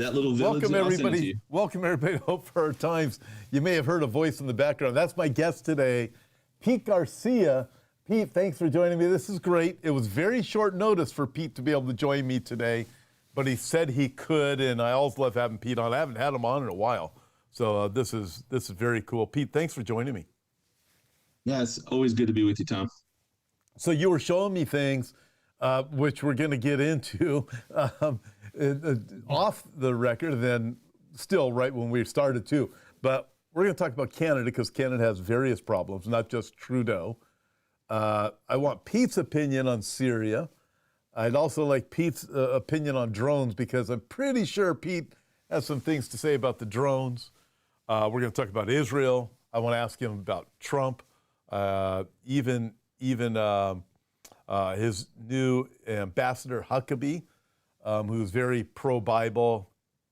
that little village. Welcome, I'll send it to everybody. you. Welcome, everybody to Hope for Our Times. You may have heard a voice in the background. That's my guest today, Pete Garcia. Pete, thanks for joining me. This is great. It was very short notice for Pete to be able to join me today, but he said he could, and I always love having Pete on. I haven't had him on in a while, so this is very cool. Pete, thanks for joining me. Yeah, it's always good to be with you, Tom. So you were showing me things, which we're going to get into off the record, and then still right when we started too. But we're going to talk about Canada because Canada has various problems, not just Trudeau. I want Pete's opinion on Syria. I'd also like Pete's opinion on drones because I'm pretty sure Pete has some things to say about the drones. We're going to talk about Israel. I want to ask him about Trump, even his new ambassador Huckabee, who's very pro-Bible,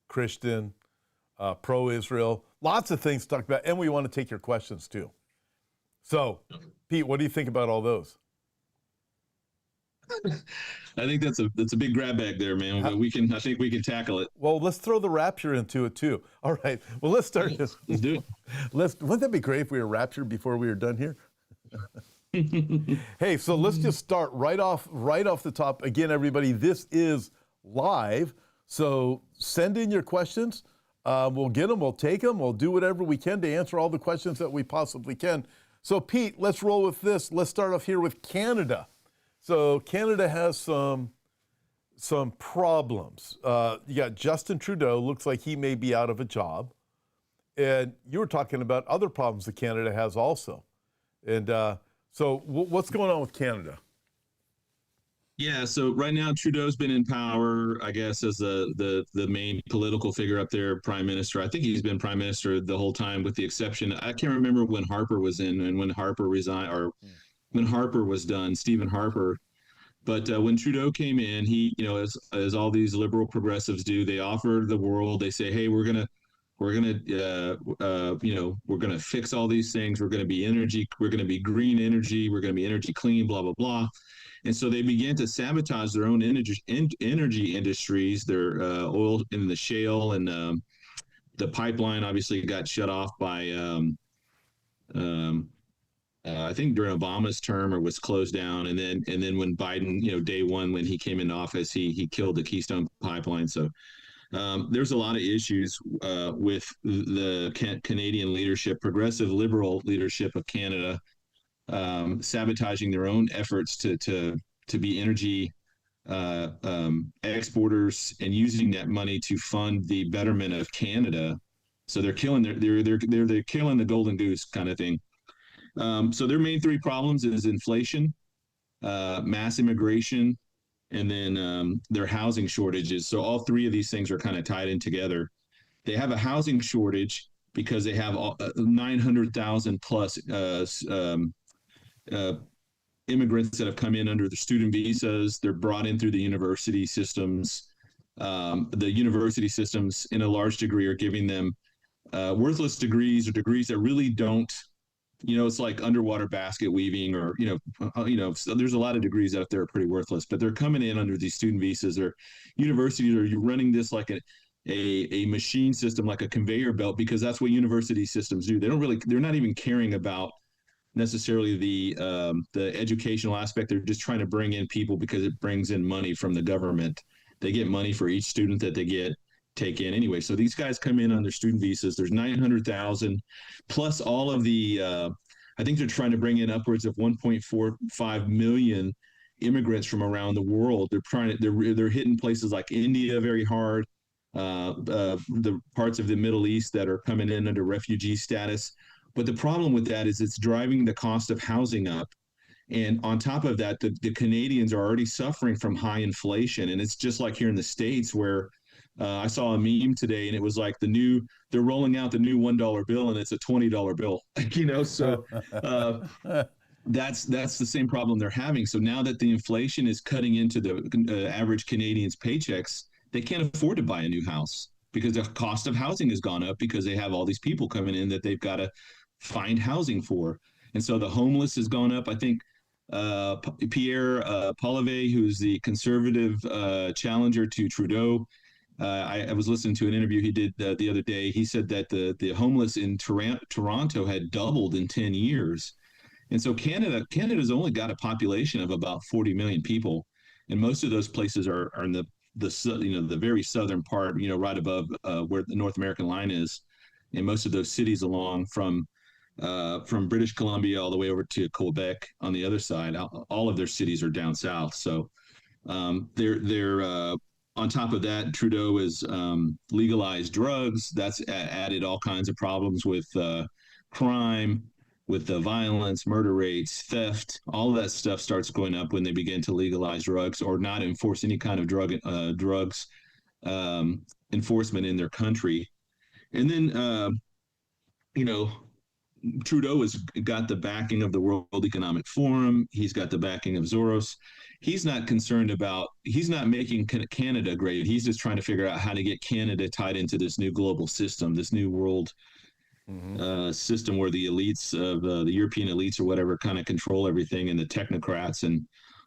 Christian, pro-Israel. Lots of things to talk about, and we want to take your questions too. So, Pete, what do you think about all those? I think that's a big grab bag there, man. But I think we can tackle it. Well, let's throw the rapture into it too. All right. Well, let's start. Let's do it. Wouldn't that be great if we were raptured before we were done here? Hey, so let's just start right off the top. Again, everybody, this is live. So send in your questions. We'll get them. We'll take them. We'll do whatever we can to answer all the questions that we possibly can. So, Pete, let's roll with this. Let's start off here with Canada. So Canada has some problems. You got Justin Trudeau, looks like he may be out of a job. And you were talking about other problems that Canada has also. And so what's going on with Canada? Yeah, so right now Trudeau's been in power, I guess, as the main political figure up there, prime minister. I think he's been prime minister the whole time, with the exception. I can't remember when Harper was in and when Harper resigned, or when Harper was done, Stephen Harper. But when Trudeau came in, he, as all these liberal progressives do, they offer the world. They say, hey, we're gonna fix all these things. We're gonna be energy. We're gonna be green energy. We're gonna be energy clean. Blah blah blah. And so they began to sabotage their own energy industries. Their oil in the shale, and the pipeline obviously got shut off by. I think during Obama's term, or was closed down, and then when Biden, day one when he came into office, he killed the Keystone Pipeline. So there's a lot of issues with the Canadian leadership, progressive liberal leadership of Canada, sabotaging their own efforts to be energy exporters and using that money to fund the betterment of Canada. So they're killing they're killing the golden goose kind of thing. So their main three problems is inflation, mass immigration, and then their housing shortages. So all three of these things are kind of tied in together. They have a housing shortage because they have 900,000 plus immigrants that have come in under the student visas. They're brought in through the university systems. The university systems, in a large degree, are giving them worthless degrees, or degrees that really don't. It's like underwater basket weaving, or so there's a lot of degrees out there are pretty worthless, but they're coming in under these student visas. Or universities are running this like a machine system, like a conveyor belt, because that's what university systems do. They're not even caring about necessarily the educational aspect. They're just trying to bring in people because it brings in money from the government. They get money for each student that they take in anyway. So these guys come in on their student visas. There's 900,000 plus all of the I think they're trying to bring in upwards of 1.45 million immigrants from around the world. They're hitting places like India very hard, the parts of the Middle East that are coming in under refugee status. But the problem with that is it's driving the cost of housing up. And on top of that, the Canadians are already suffering from high inflation. And it's just like here in the States, where I saw a meme today, and it was like they're rolling out the new $1 bill, and it's a $20 bill, so that's the same problem they're having. So now that the inflation is cutting into the average Canadian's paychecks, they can't afford to buy a new house because the cost of housing has gone up, because they have all these people coming in that they've got to find housing for. And so the homeless has gone up. I think Pierre Poilievre, who's the conservative challenger to Trudeau, I was listening to an interview he did the other day. He said that the homeless in Toronto had doubled in 10 years. And so Canada's only got a population of about 40 million people, and most of those places are in the very southern part, right above where the North American line is, and most of those cities along from British Columbia all the way over to Quebec on the other side. All of their cities are down south. So they're on top of that, Trudeau has legalized drugs. That's added all kinds of problems with crime, with the violence, murder rates, theft. All of that stuff starts going up when they begin to legalize drugs or not enforce any kind of drugs enforcement in their country. And then, you know, Trudeau has got the backing of the World Economic Forum. He's got the backing of Soros. He's not making Canada great. He's just trying to figure out how to get Canada tied into this new global system, this new world system where the elites of the European elites or whatever kind of control everything, and the technocrats and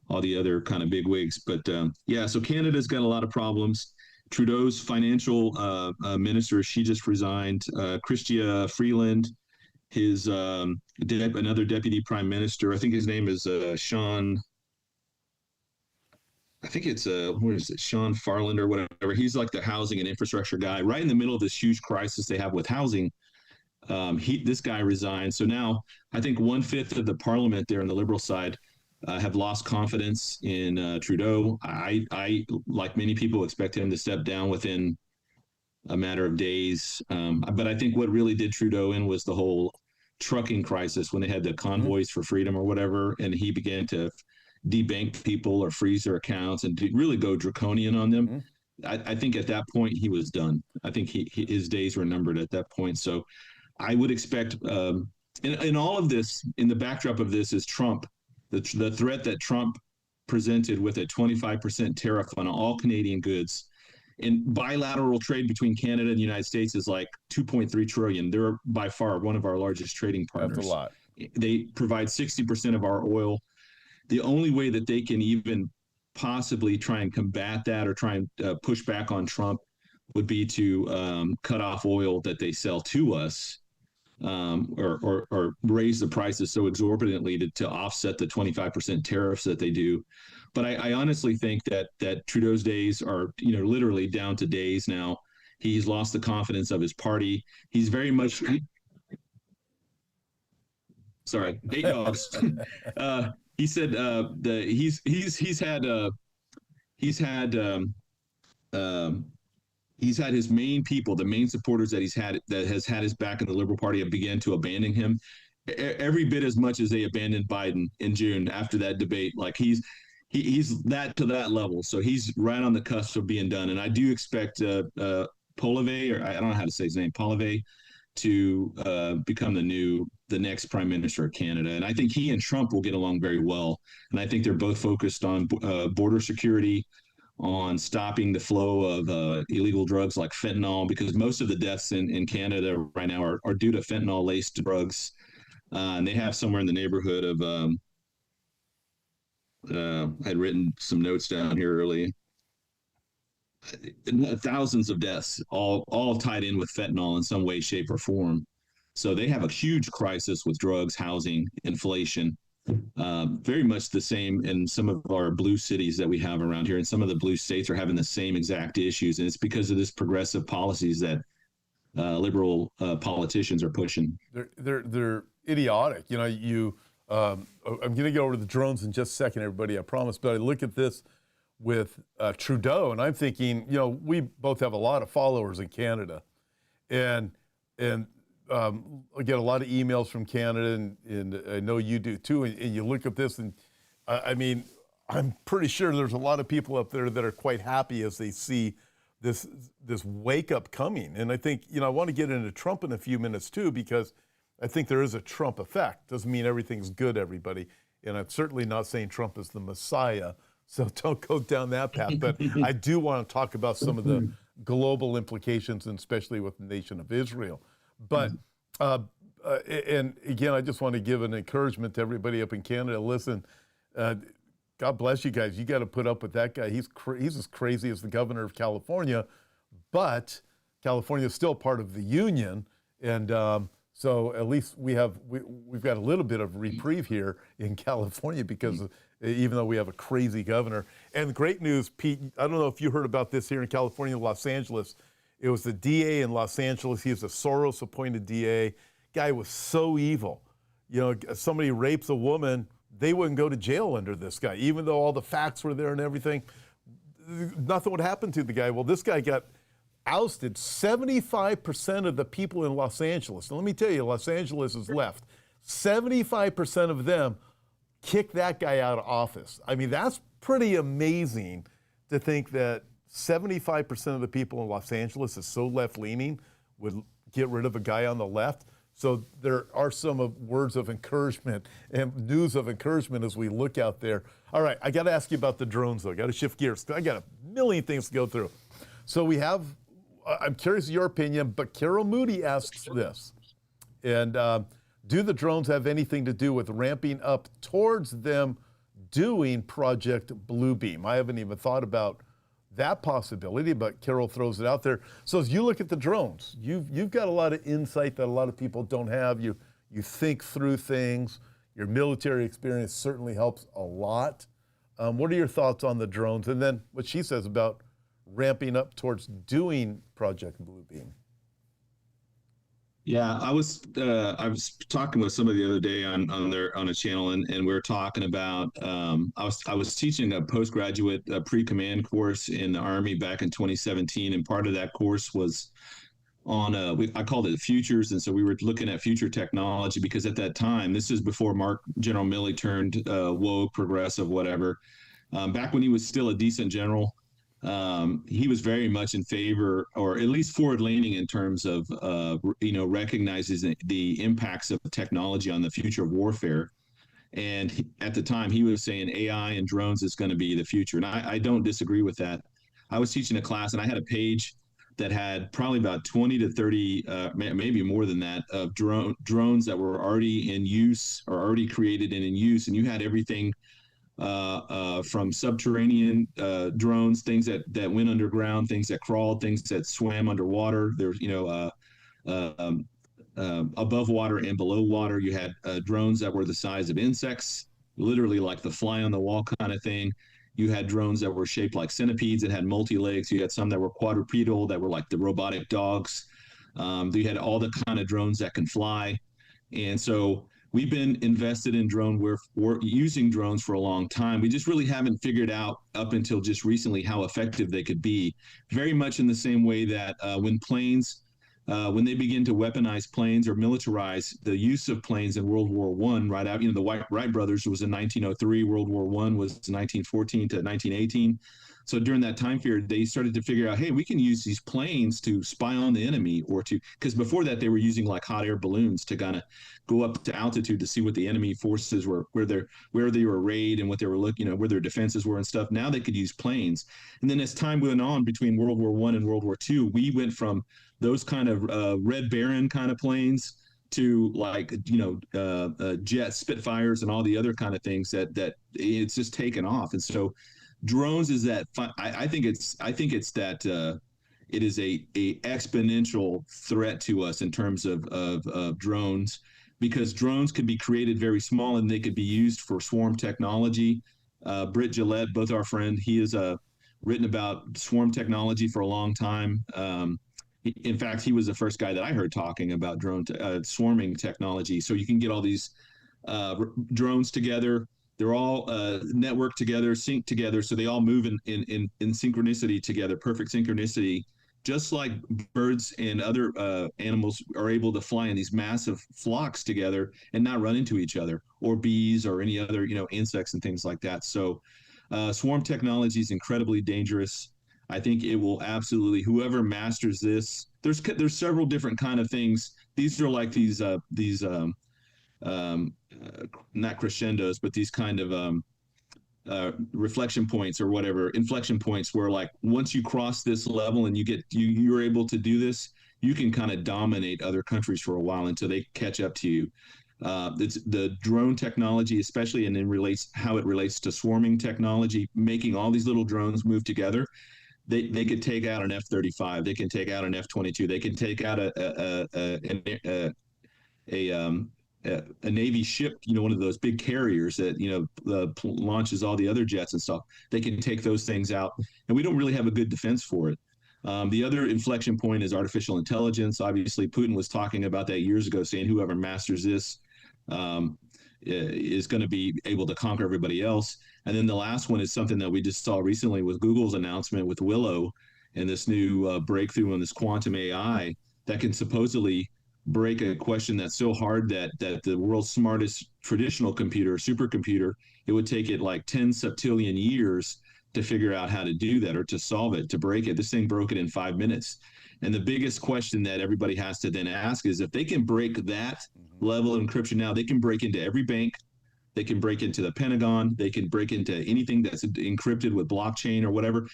all the other kind of big wigs. But so Canada's got a lot of problems. Trudeau's financial minister, she just resigned. Chrystia Freeland, his another deputy prime minister, I think his name is Sean. I think it's what is it, Sean Farland or whatever. He's like the housing and infrastructure guy. Right in the middle of this huge crisis they have with housing, this guy resigned. So now I think 1/5 of the parliament there on the Liberal side have lost confidence in Trudeau. I, like many people, expect him to step down within a matter of days. But I think what really did Trudeau in was the whole trucking crisis when they had the convoys for freedom or whatever, and he began to debank people or freeze their accounts and to really go draconian on them. I think at that point he was done. I think his days were numbered at that point. So I would expect in all of this, in the backdrop of this is Trump, the threat that Trump presented with a 25% tariff on all Canadian goods. And bilateral trade between Canada and the United States is like 2.3 trillion. They're by far one of our largest trading partners. That's a lot. They provide 60% of our oil. The only way that they can even possibly try and combat that or try and push back on Trump would be to cut off oil that they sell to us, or raise the prices so exorbitantly to offset the 25% tariffs that they do. But I honestly think that Trudeau's days are, literally down to days now. He's lost the confidence of his party. He's very much. Sorry, 8 dogs. He said he's had his main people, the main supporters that has had his back in the Liberal Party, have begun to abandon him every bit as much as they abandoned Biden in June after that debate. Like he's that to that level. So he's right on the cusp of being done. And I do expect Polave, or I don't know how to say his name, Polave, to become the next prime minister of Canada. And I think he and Trump will get along very well. And I think they're both focused on border security, on stopping the flow of illegal drugs like fentanyl, because most of the deaths in Canada right now are due to fentanyl-laced drugs. And they have somewhere in the neighborhood of, I'd written some notes down here early, thousands of deaths, all tied in with fentanyl in some way, shape, or form. So they have a huge crisis with drugs, housing, inflation. Very much the same in some of our blue cities that we have around here, and some of the blue states are having the same exact issues, and it's because of this progressive policies that liberal politicians are pushing. They're idiotic. I'm going to get over to the drones in just a second, everybody, I promise. But I look at this with Trudeau, and I'm thinking, we both have a lot of followers in Canada, and I get a lot of emails from Canada, and I know you do too. And you look at this, and I mean, I'm pretty sure there's a lot of people up there that are quite happy as they see this wake up coming. And I think, I want to get into Trump in a few minutes too, because I think there is a Trump effect. Doesn't mean everything's good, everybody. And I'm certainly not saying Trump is the Messiah, so don't go down that path. But I do want to talk about some of the global implications, and especially with the nation of Israel. But, and again, I just want to give an encouragement to everybody up in Canada. Listen, God bless you guys. You got to put up with that guy. He's as crazy as the governor of California, but California is still part of the union, and so at least we've got a little bit of reprieve here in California because even though we have a crazy governor. And great news, Pete, I don't know if you heard about this here in California, Los Angeles. It was the DA in Los Angeles. He was a Soros-appointed DA. Guy was so evil. You know, somebody rapes a woman, they wouldn't go to jail under this guy, even though all the facts were there and everything. Nothing would happen to the guy. Well, this guy got ousted. 75% of the people in Los Angeles, and let me tell you, Los Angeles is left. 75% of them kicked that guy out of office. I mean, that's pretty amazing to think that 75% of the people in Los Angeles is so left-leaning would get rid of a guy on the left. So there are some words of encouragement and news of encouragement as we look out there. All right, I got to ask you about the drones, though. I got to shift gears. I got a million things to go through. So we have, I'm curious of your opinion, but Carol Moody asks this. And do the drones have anything to do with ramping up towards them doing Project Bluebeam? I haven't even thought about that possibility, but Carol throws it out there. So as you look at the drones, you've got a lot of insight that a lot of people don't have. You think through things. Your military experience certainly helps a lot. What are your thoughts on the drones? And then what she says about ramping up towards doing Project Bluebeam. Yeah, I was talking with somebody the other day on a channel, and we were talking about I was teaching a postgraduate pre-command course in the Army back in 2017, and part of that course was on I called it futures, and so we were looking at future technology because at that time, this is before General Milley turned woke, progressive, whatever. Back when he was still a decent general. He was very much in favor, or at least forward-leaning in terms of, recognizes the impacts of technology on the future of warfare. And at the time, he was saying AI and drones is going to be the future. And I don't disagree with that. I was teaching a class, and I had a page that had probably about 20 to 30, maybe more than that, of drones that were already in use or already created and in use. And you had everything from subterranean drones, things that went underground, things that crawled, things that swam underwater. There's, above water and below water. You had drones that were the size of insects, literally like the fly on the wall kind of thing. You had drones that were shaped like centipedes that had multi-legs. You had some that were quadrupedal, that were like the robotic dogs. You had all the kind of drones that can fly. And so we've been invested in we're using drones for a long time. We just really haven't figured out up until just recently how effective they could be. Very much in the same way that when when they begin to weaponize planes or militarize the use of planes in World War I, right out, the Wright brothers was in 1903, World War I was 1914 to 1918. So during that time period, they started to figure out, hey, we can use these planes to spy on the enemy, because before that they were using like hot air balloons to kind of go up to altitude to see what the enemy forces were, where they were arrayed and what they were looking, where their defenses were and stuff. Now they could use planes. And then as time went on between World War I and World War II, we went from those kind of Red Baron kind of planes to like, jet Spitfires and all the other kind of things that it's just taken off. And so drones is that I think it's that it is a exponential threat to us in terms of drones, because drones could be created very small and they could be used for swarm technology. Britt Gillette, both our friend, he has written about swarm technology for a long time. In fact, he was the first guy that I heard talking about drone swarming technology. So you can get all these drones together. They're all networked together, synced together, so they all move in synchronicity together, perfect synchronicity, just like birds and other animals are able to fly in these massive flocks together and not run into each other, or bees or any other insects and things like that. So swarm technology is incredibly dangerous. I think it will absolutely, whoever masters this, there's several different kind of things. These are like these not crescendos, but these kind of reflection points or whatever, inflection points, where like once you cross this level and you're able to do this, you can kind of dominate other countries for a while until they catch up to you. It's the drone technology, especially, and how it relates to swarming technology, making all these little drones move together. they could take out an F-35, they can take out an F-22, they can take out a Navy ship, one of those big carriers that launches all the other jets and stuff. They can take those things out, and we don't really have a good defense for it. The other inflection point is artificial intelligence. Obviously, Putin was talking about that years ago, saying whoever masters this is going to be able to conquer everybody else. And then the last one is something that we just saw recently with Google's announcement with Willow and this new breakthrough on this quantum AI that can supposedly break a question that's so hard that the world's smartest traditional computer, supercomputer, it would take it like 10 septillion years to figure out how to do that or to solve it, to break it. This thing broke it in 5 minutes. And the biggest question that everybody has to then ask is if they can break that level of encryption now, they can break into every bank, they can break into the Pentagon, they can break into anything that's encrypted with blockchain or whatever.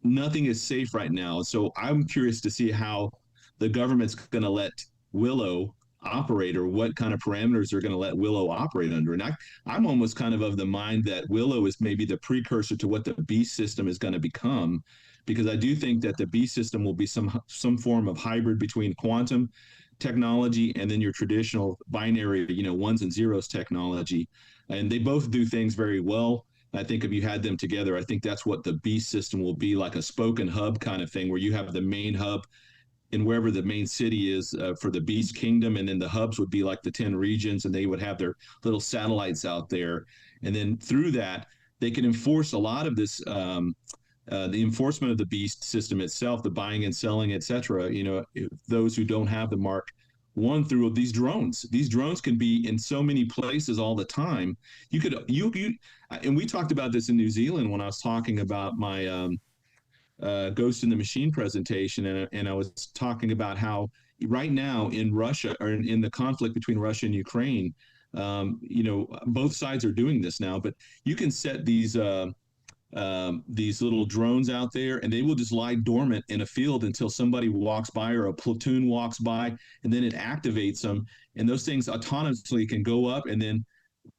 Nothing is safe right now. So I'm curious to see how the government's going to let Willow operate, or what kind of parameters they're going to let Willow operate under. And I'm almost kind of the mind that Willow is maybe the precursor to what the beast system is going to become, because I do think that the beast system will be some form of hybrid between quantum technology and then your traditional binary, ones and zeros technology. And they both do things very well. I think if you had them together, I think that's what the beast system will be, like a spoken hub kind of thing, where you have the main hub in wherever the main city is for the beast kingdom, and then the hubs would be like the 10 regions, and they would have their little satellites out there. And then through that, they can enforce a lot of this, the enforcement of the beast system itself, the buying and selling, et cetera. Those who don't have the Mark I through these drones. These drones can be in so many places all the time. And we talked about this in New Zealand when I was talking about my Ghost in the Machine presentation, and I was talking about how right now in Russia, or in the conflict between Russia and Ukraine, both sides are doing this now, but you can set these little drones out there, and they will just lie dormant in a field until somebody walks by or a platoon walks by, and then it activates them, and those things autonomously can go up and then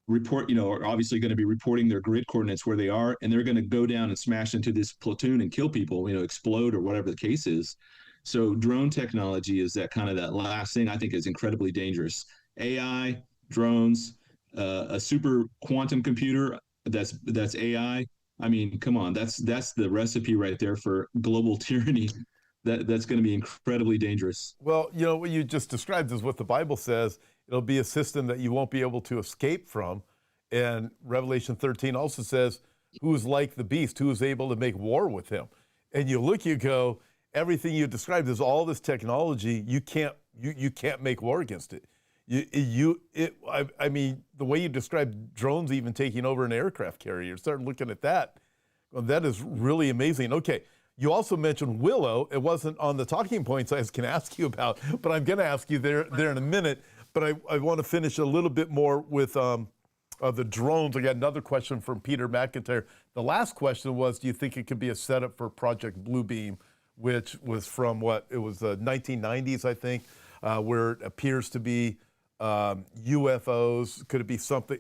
report, are obviously going to be reporting their grid coordinates where they are, and they're going to go down and smash into this platoon and kill people, explode or whatever the case is. So drone technology is that last thing I think is incredibly dangerous. AI, drones, a super quantum computer that's AI. I mean, come on, that's the recipe right there for global tyranny. That's going to be incredibly dangerous. Well, what you just described is what the Bible says. It'll be a system that you won't be able to escape from. And Revelation 13 also says, who is like the beast, who is able to make war with him? And you go, everything you described is all this technology, you can't make war against it. I mean, the way you described drones even taking over an aircraft carrier, start looking at that. Well, that is really amazing. Okay. You also mentioned Willow. It wasn't on the talking points I was going to ask you about, but I'm going to ask you there in a minute. But I want to finish a little bit more with the drones. I got another question from Peter McIntyre. The last question was, do you think it could be a setup for Project Bluebeam, which was from it was the 1990s, I think, where it appears to be UFOs. Could it be something?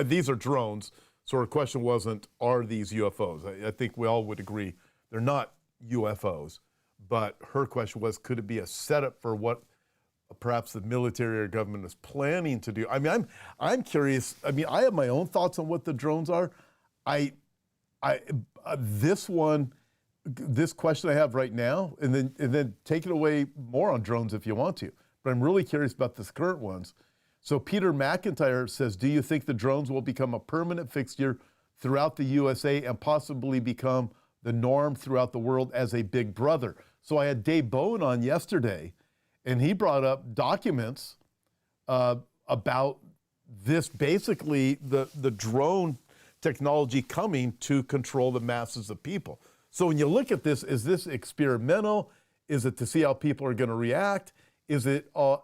These are drones. So her question wasn't, are these UFOs? I think we all would agree they're not UFOs. But her question was, could it be a setup for what perhaps the military or government is planning to do? I mean, I'm curious. I mean, I have my own thoughts on what the drones are. This question I have right now, and then take it away more on drones if you want to. But I'm really curious about this current ones. So Peter McIntyre says, do you think the drones will become a permanent fixture throughout the USA and possibly become the norm throughout the world as a big brother? So I had Dave Bowen on yesterday, and he brought up documents about this, basically the drone technology coming to control the masses of people. So when you look at this, is this experimental? Is it to see how people are going to react? Are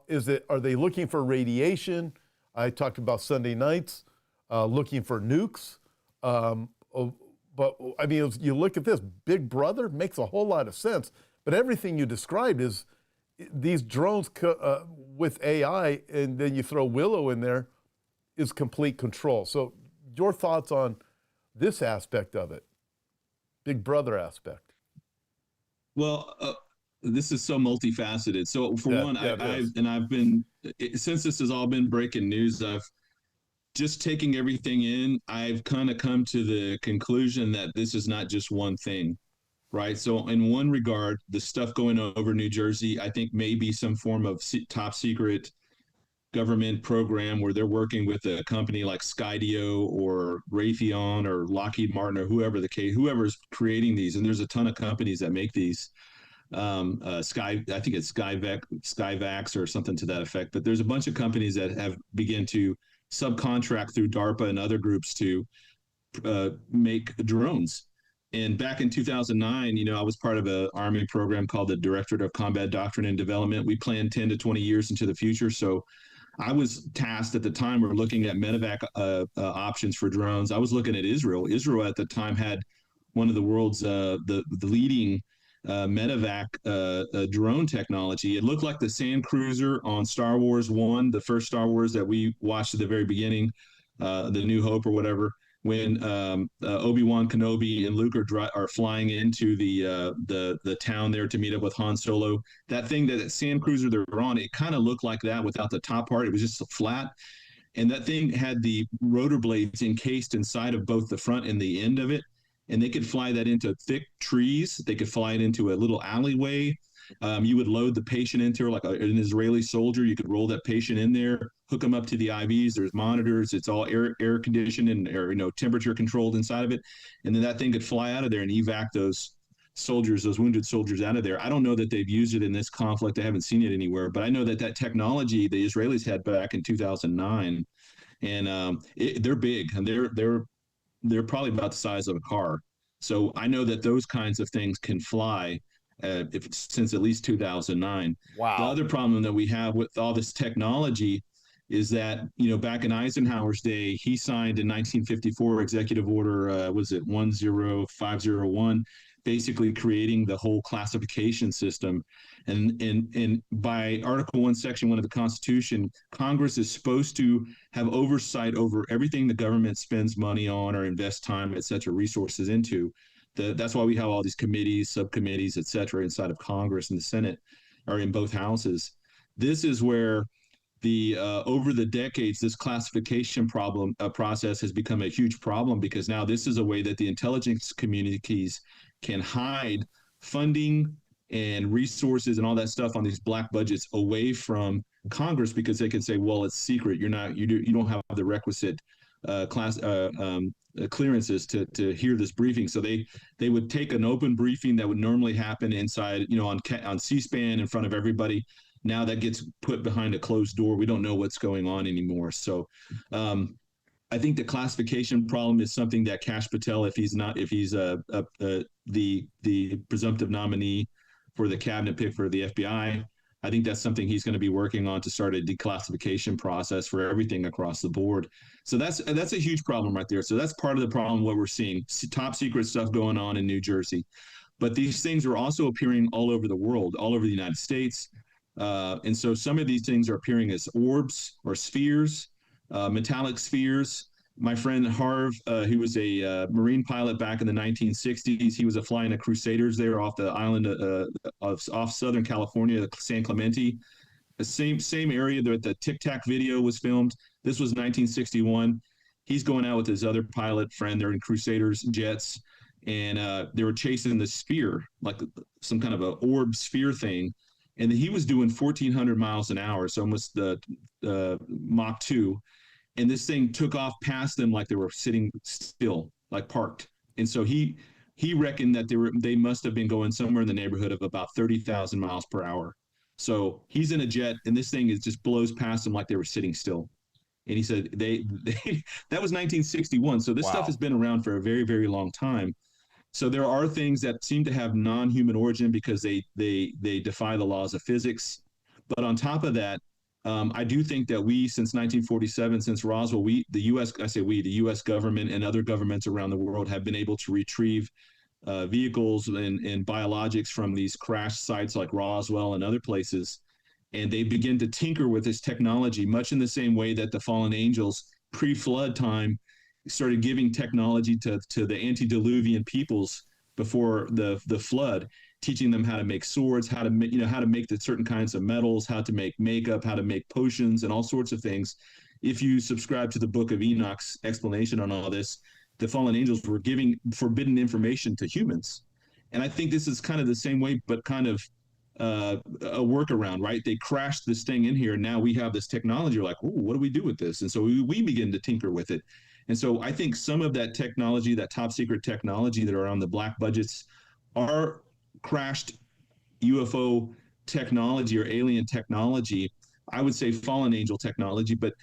they looking for radiation? I talked about Sunday nights, looking for nukes. But I mean, you look at this, Big Brother makes a whole lot of sense. But everything you described is these drones with AI, and then you throw Willow in there, is complete control. So your thoughts on this aspect of it, Big Brother aspect? Well, this is so multifaceted. So for Yeah, one, yeah, it is. I've been, since this has all been breaking news, I've just taking everything in. I've kind of come to the conclusion that this is not just one thing, right? So in one regard, the stuff going over New Jersey, I think may be some form of top secret government program where they're working with a company like Skydio or Raytheon or Lockheed Martin or whoever the case, whoever's creating these. And there's a ton of companies that make these. I think it's Skyvax or something to that effect. But there's a bunch of companies that have begun to subcontract through DARPA and other groups to make drones. And back in 2009, I was part of an Army program called the Directorate of Combat Doctrine and Development. We planned 10 to 20 years into the future. So I was tasked at the time, we're looking at medevac options for drones. I was looking at Israel. Israel at the time had one of the world's the leading medevac drone technology. It looked like the Sand Cruiser on Star Wars 1, the first Star Wars that we watched at the very beginning, the New Hope or whatever, when Obi-Wan Kenobi and Luke are flying into the town there to meet up with Han Solo. That thing, that Sand Cruiser they're on, it kind of looked like that without the top part. It was just flat. And that thing had the rotor blades encased inside of both the front and the end of it. And they could fly that into thick trees. They could fly it into a little alleyway. You would load the patient into like an Israeli soldier. You could roll that patient in there, hook them up to the IVs. There's monitors. It's all air conditioned and temperature controlled inside of it. And then that thing could fly out of there and evac those soldiers, those wounded soldiers out of there. I don't know that they've used it in this conflict. I haven't seen it anywhere, but I know that technology the Israelis had back in 2009, and they're big and they're probably about the size of a car. So I know that those kinds of things can fly since at least 2009. Wow. The other problem that we have with all this technology is that, back in Eisenhower's day, he signed in 1954 Executive Order, was it 10501, basically creating the whole classification system. And by Article 1, Section 1 of the Constitution, Congress is supposed to have oversight over everything the government spends money on or invests time, et cetera, resources into. That's why we have all these committees, subcommittees, et cetera, inside of Congress and the Senate, or in both houses. This is where over the decades, this classification process has become a huge problem, because now this is a way that the intelligence communities can hide funding and resources and all that stuff on these black budgets away from Congress, because they can say, well, it's secret. You don't have the requisite clearances to hear this briefing. So they would take an open briefing that would normally happen inside, on C-SPAN in front of everybody. Now that gets put behind a closed door. We don't know what's going on anymore. So I think the classification problem is something that Kash Patel, if he's the presumptive nominee for the cabinet pick for the FBI, I think that's something he's going to be working on, to start a declassification process for everything across the board. So that's a huge problem right there. So that's part of the problem, what we're seeing, top secret stuff going on in New Jersey. But these things are also appearing all over the world, all over the United States. And so some of these things are appearing as orbs or spheres, metallic spheres. My friend Harv, who was a Marine pilot back in the 1960s, he was flying a Crusaders there off the island off Southern California, San Clemente, the same area that the Tic Tac video was filmed. This was 1961. He's going out with his other pilot friend. They're in Crusaders jets, and they were chasing the sphere, like some kind of a orb sphere thing. And he was doing 1,400 miles an hour, so almost the Mach 2. And this thing took off past them like they were sitting still, like parked. And so he reckoned that they must have been going somewhere in the neighborhood of about 30,000 miles per hour. So he's in a jet, and this thing just blows past them like they were sitting still. And he said they that was 1961. So this stuff has been around for a very, very long time. So there are things that seem to have non-human origin because they defy the laws of physics. But on top of that, I do think that since 1947, since Roswell, the U.S. government and other governments around the world have been able to retrieve vehicles and biologics from these crash sites like Roswell and other places. And they begin to tinker with this technology, much in the same way that the fallen angels pre-flood time started giving technology to the antediluvian peoples before the flood. teaching them how to make swords, how to make, how to make the certain kinds of metals, how to make makeup, how to make potions, and all sorts of things. If you subscribe to the Book of Enoch's explanation on all this, the fallen angels were giving forbidden information to humans. And I think this is kind of the same way, but kind of a workaround, right? They crashed this thing in here, and now we have this technology. We're like, ooh, what do we do with this? And so we begin to tinker with it. And so I think some of that technology, that top secret technology that are on the black budgets, are crashed UFO technology or alien technology. I would say fallen angel technology, but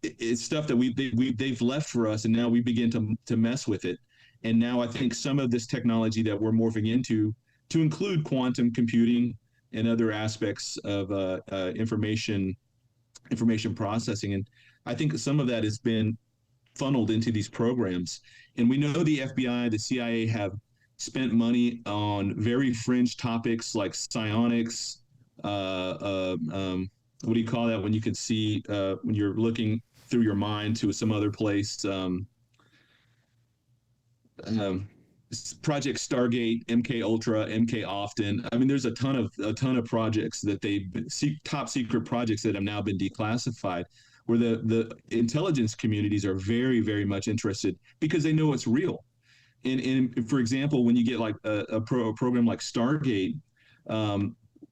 it's stuff that they've left for us, and now we begin to mess with it. And now I think some of this technology that we're morphing into, to include quantum computing and other aspects of information processing, and I think some of that has been funneled into these programs. And we know the FBI, the CIA have spent money on very fringe topics like psionics. What do you call that when you can see when you're looking through your mind to some other place? Project Stargate, MK Ultra, MK Often. I mean, there's a ton of projects that top secret projects that have now been declassified, where the intelligence communities are very, very much interested because they know it's real. And for example, when you get like a program like Stargate,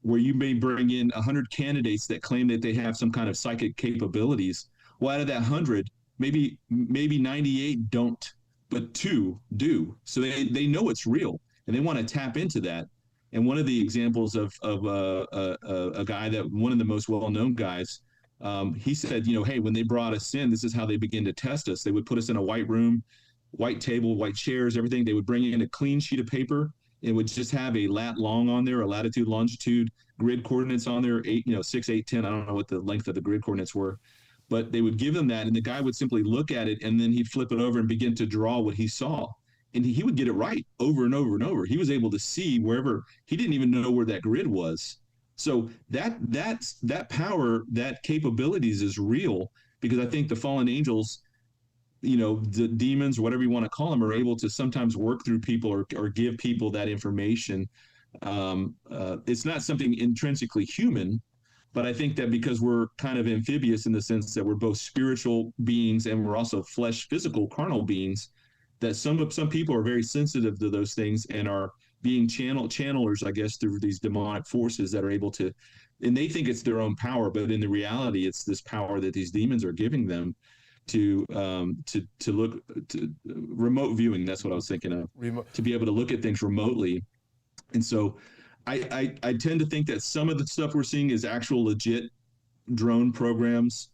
where you may bring in 100 candidates that claim that they have some kind of psychic capabilities, well, out of that 100, maybe 98 don't, but 2 do. So they know it's real, and they want to tap into that. And one of the examples of a guy, that one of the most well-known guys, he said, hey, when they brought us in, this is how they begin to test us. They would put us in a white room, white table, white chairs, everything. They would bring in a clean sheet of paper. It would just have a lat long on there, a latitude, longitude, grid coordinates on there, 6, 8, 10. I don't know what the length of the grid coordinates were, but they would give them that, and the guy would simply look at it, and then he'd flip it over and begin to draw what he saw. And he would get it right over and over and over. He was able to see wherever, he didn't even know where that grid was. So that power, that capabilities is real, because I think the fallen angels, the demons, whatever you want to call them, are able to sometimes work through people or give people that information. It's not something intrinsically human, but I think that because we're kind of amphibious in the sense that we're both spiritual beings and we're also physical, carnal beings, that some people are very sensitive to those things and are being channelers, I guess, through these demonic forces that are able to, and they think it's their own power, but in the reality, it's this power that these demons are giving them to look to remote viewing. That's what I was thinking of. To be able to look at things remotely. And so I tend to think that some of the stuff we're seeing is actual legit drone programs.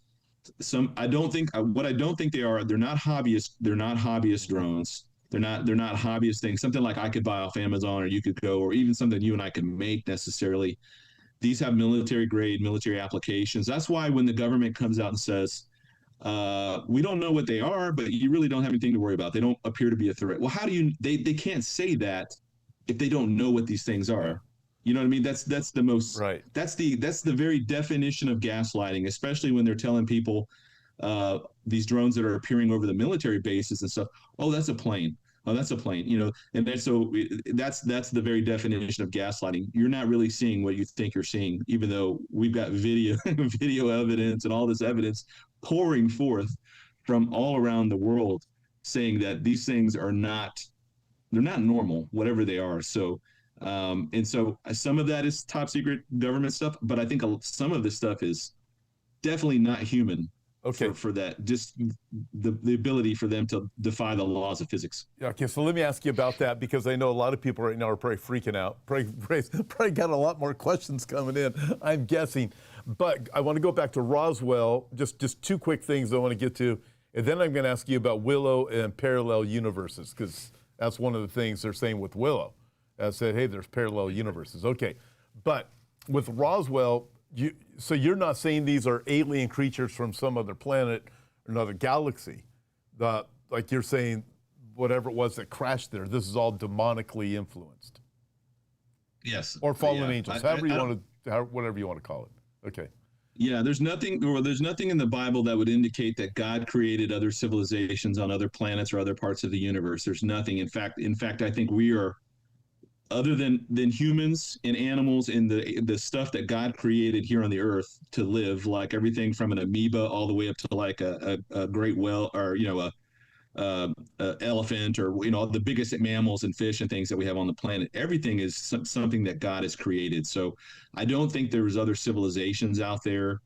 I don't think they are, they're not hobbyist drones. They're not hobbyist things. Something like I could buy off Amazon, or you could go, or even something you and I can make necessarily. These have military grade, military applications. That's why when the government comes out and says, we don't know what they are, but you really don't have anything to worry about. They don't appear to be a threat. Well, how do they can't say that if they don't know what these things are. You know what I mean? That's the most right. That's the very definition of gaslighting, especially when they're telling people these drones that are appearing over the military bases and stuff. Oh, that's a plane. Oh, that's a plane. And then, so that's the very definition of gaslighting. You're not really seeing what you think you're seeing, even though we've got video evidence and all this evidence pouring forth from all around the world saying that these things are they're not normal, whatever they are. So, and so some of that is top secret government stuff, but I think some of this stuff is definitely not human. Okay. For that, just the ability for them to defy the laws of physics. Yeah, okay, so let me ask you about that, because I know a lot of people right now are probably freaking out. Probably got a lot more questions coming in, I'm guessing. But I want to go back to Roswell, just 2 quick things I want to get to, and then I'm going to ask you about Willow and parallel universes, because that's one of the things they're saying with Willow. I said, hey, there's parallel universes. Okay, but with Roswell, so you're not saying these are alien creatures from some other planet or another galaxy. Like you're saying, whatever it was that crashed there, this is all demonically influenced. Yes. Or fallen angels, whatever you want to call it. Okay. Yeah, there's nothing in the Bible that would indicate that God created other civilizations on other planets or other parts of the universe. There's nothing. In fact, I think we are other than humans and animals and the stuff that God created here on the earth to live, like everything from an amoeba all the way up to like a great whale, or a elephant, or the biggest mammals and fish and things that we have on the planet. Everything is something that God has created. So I don't think there's other civilizations out there.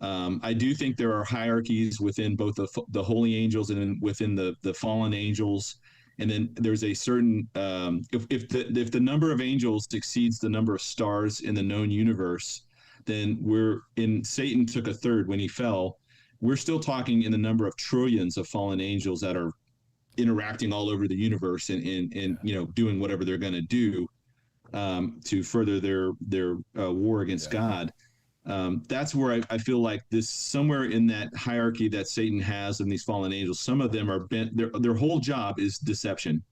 I do think there are hierarchies within both the holy angels and within the fallen angels. And then there's a certain if the number of angels exceeds the number of stars in the known universe, then Satan took a third when he fell. We're still talking in the number of trillions of fallen angels that are interacting all over the universe and doing whatever they're going to do to further their war against God. That's where I feel like this, somewhere in that hierarchy that Satan has and these fallen angels, some of them are bent. Their whole job is deception.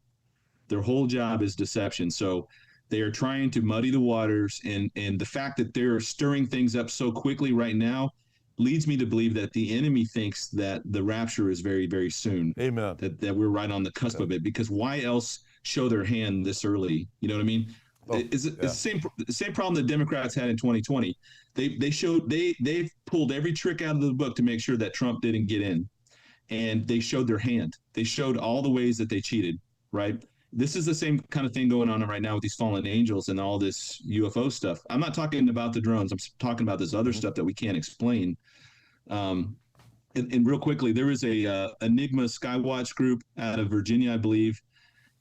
Their whole job is deception. So they are trying to muddy the waters, and the fact that they're stirring things up so quickly right now leads me to believe that the enemy thinks that the rapture is very, very soon. Amen. That we're right on the cusp of it, because why else show their hand this early? You know what I mean? It's the same problem the Democrats had in 2020. They pulled every trick out of the book to make sure that Trump didn't get in, and they showed their hand. They showed all the ways that they cheated. Right. This is the same kind of thing going on right now with these fallen angels and all this UFO stuff. I'm not talking about the drones. I'm talking about this other stuff that we can't explain. And real quickly, there is a Enigma Skywatch group out of Virginia, I believe.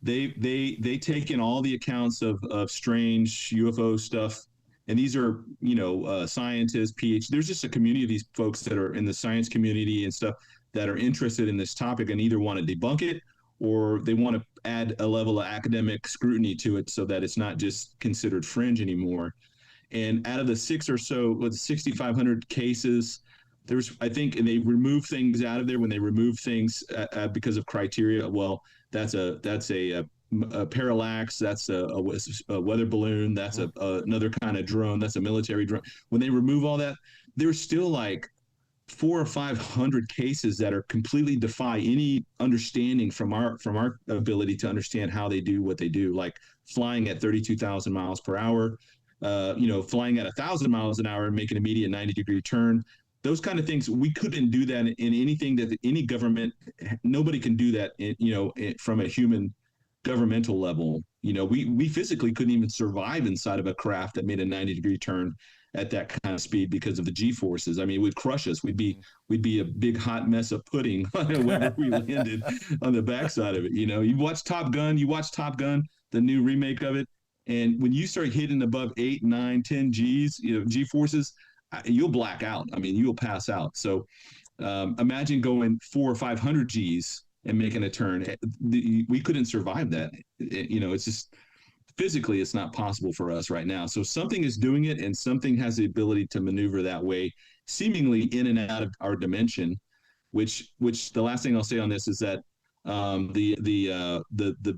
They take in all the accounts of strange UFO stuff, and these are scientists, PhD. There's just a community of these folks that are in the science community and stuff that are interested in this topic and either want to debunk it or they want to add a level of academic scrutiny to it so that it's not just considered fringe anymore. And out of the 6,500 cases, there's, I think, and they remove things out of there when they remove things because of criteria. Well, that's a parallax. That's a weather balloon. That's another kind of drone. That's a military drone. When they remove all that, there's still like 400 or 500 cases that are completely defy any understanding from our ability to understand how they do what they do, like flying at 32,000 miles per hour, flying at 1,000 miles an hour and making an immediate 90-degree turn. Those kind of things, we couldn't do that in anything that any government, nobody can do that, from a human governmental level. We physically couldn't even survive inside of a craft that made a 90-degree turn at that kind of speed because of the G-forces. I mean, it would crush us. We'd be a big hot mess of pudding whenever we landed on the backside of it. You watch Top Gun, the new remake of it, and when you start hitting above 8, 9, 10 G's, G-forces, you'll black out. I mean, you'll pass out. So imagine going 400 or 500 G's and making a turn. We couldn't survive that. It's just physically, it's not possible for us right now. So something is doing it, and something has the ability to maneuver that way, seemingly in and out of our dimension. Which the last thing I'll say on this is that the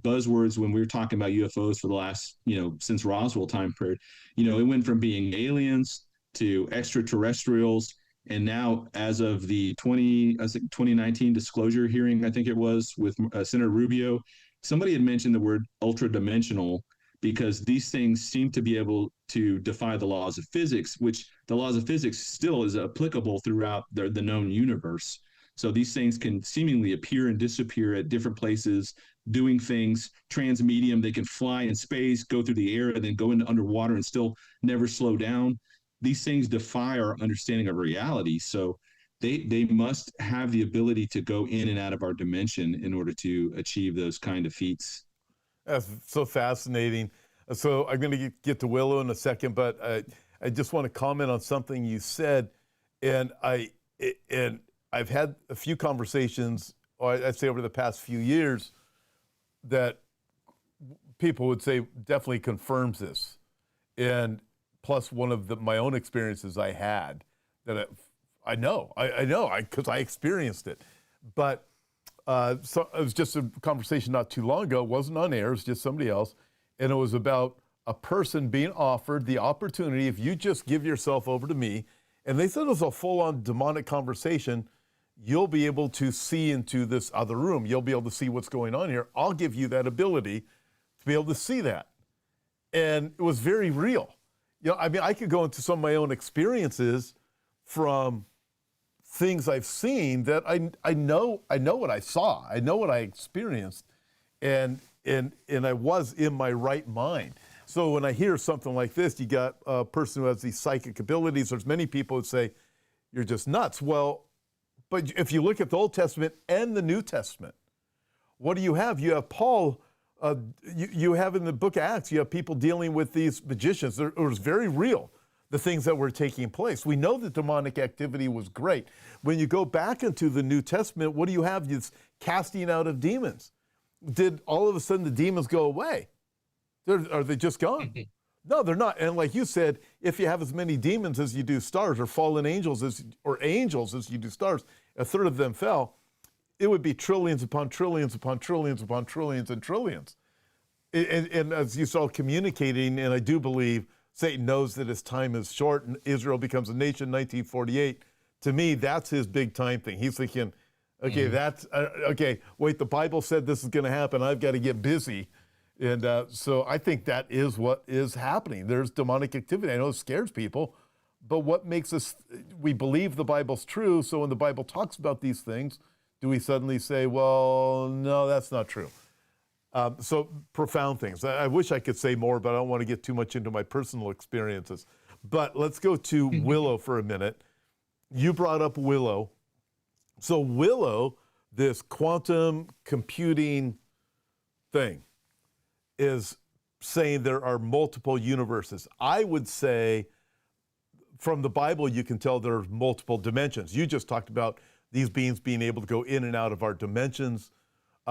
buzzwords when we were talking about UFOs for the last since Roswell time period, it went from being aliens to extraterrestrials, and now as of the 2019 disclosure hearing, I think it was with Senator Rubio, somebody had mentioned the word ultra-dimensional, because these things seem to be able to defy the laws of physics, which the laws of physics still is applicable throughout the known universe. So these things can seemingly appear and disappear at different places, doing things transmedium. They can fly in space, go through the air, and then go into underwater and still never slow down. These things defy our understanding of reality. So they must have the ability to go in and out of our dimension in order to achieve those kind of feats. That's so fascinating. So I'm going to get to Willow in a second, but I just want to comment on something you said. And I've had a few conversations, or I'd say over the past few years, that people would say definitely confirms this. And plus one of my own experiences I had that I know, because I experienced it. But so it was just a conversation not too long ago. It wasn't on air. It was just somebody else. And it was about a person being offered the opportunity, if you just give yourself over to me, and they said it was a full-on demonic conversation, you'll be able to see into this other room. You'll be able to see what's going on here. I'll give you that ability to be able to see that. And it was very real. I mean, I could go into some of my own experiences from things I've seen that I know what I saw. I know what I experienced, and I was in my right mind. So when I hear something like this, you got a person who has these psychic abilities. There's many people who say, you're just nuts. Well, but if you look at the Old Testament and the New Testament, what do you have? You have Paul. You have in the book of Acts, you have people dealing with these magicians. It was very real, the things that were taking place. We know that demonic activity was great. When you go back into the New Testament, what do you have? It's casting out of demons. Did all of a sudden the demons go away? Are they just gone? No, they're not. And like you said, if you have as many demons as you do stars, or fallen angels or angels as you do stars, a third of them fell. It would be trillions upon trillions upon trillions upon trillions and trillions. And as you saw communicating, and I do believe Satan knows that his time is short and Israel becomes a nation in 1948. To me, that's his big time thing. He's thinking, okay, wait, the Bible said this is going to happen. I've got to get busy. And so I think that is what is happening. There's demonic activity. I know it scares people, but what makes us, we believe the Bible's true. So when the Bible talks about these things, do we suddenly say, well, no, that's not true? So profound things. I wish I could say more, but I don't want to get too much into my personal experiences. But let's go to Willow for a minute. You brought up Willow. So Willow, this quantum computing thing, is saying there are multiple universes. I would say from the Bible, you can tell there are multiple dimensions. You just talked about these beings being able to go in and out of our dimensions.